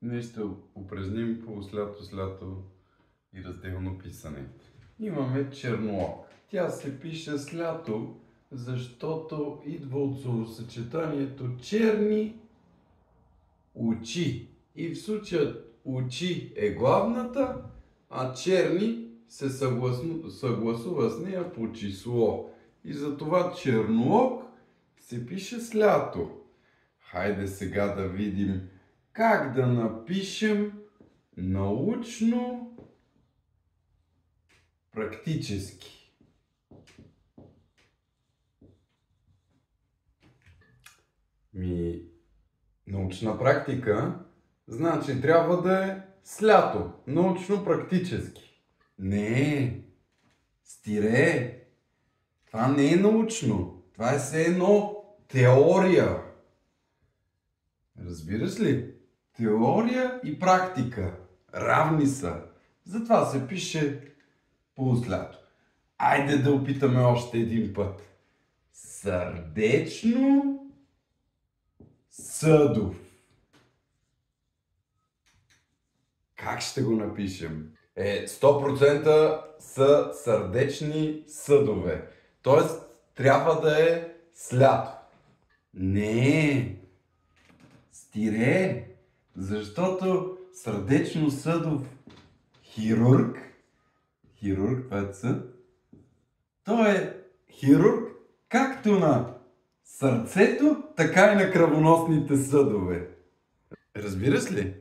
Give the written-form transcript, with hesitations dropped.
Днес ще упражним по слято и разделно писане. Имаме черноок. Тя се пише слято, защото идва от словосъчетанието черни очи. И в случая очи е главната, а черни се съгласува с нея по число. И затова черноок се пише слято. Хайде сега да видим как да напишем научно практически. Научна практика значи трябва да е слято. Научно практически. Не, стире. Това не е научно. Това е все едно теория. Разбираш ли? Теория и практика равни са. Затова се пише по-слято. Айде да опитаме още един път. Сърдечно съдов. Как ще го напишем? 100% са сърдечни съдове. Тоест, трябва да е слято. Не, стире, защото сърдечно съдов хирург, това е съд, той е хирург както на сърцето, така и на кръвоносните съдове. Разбираш ли?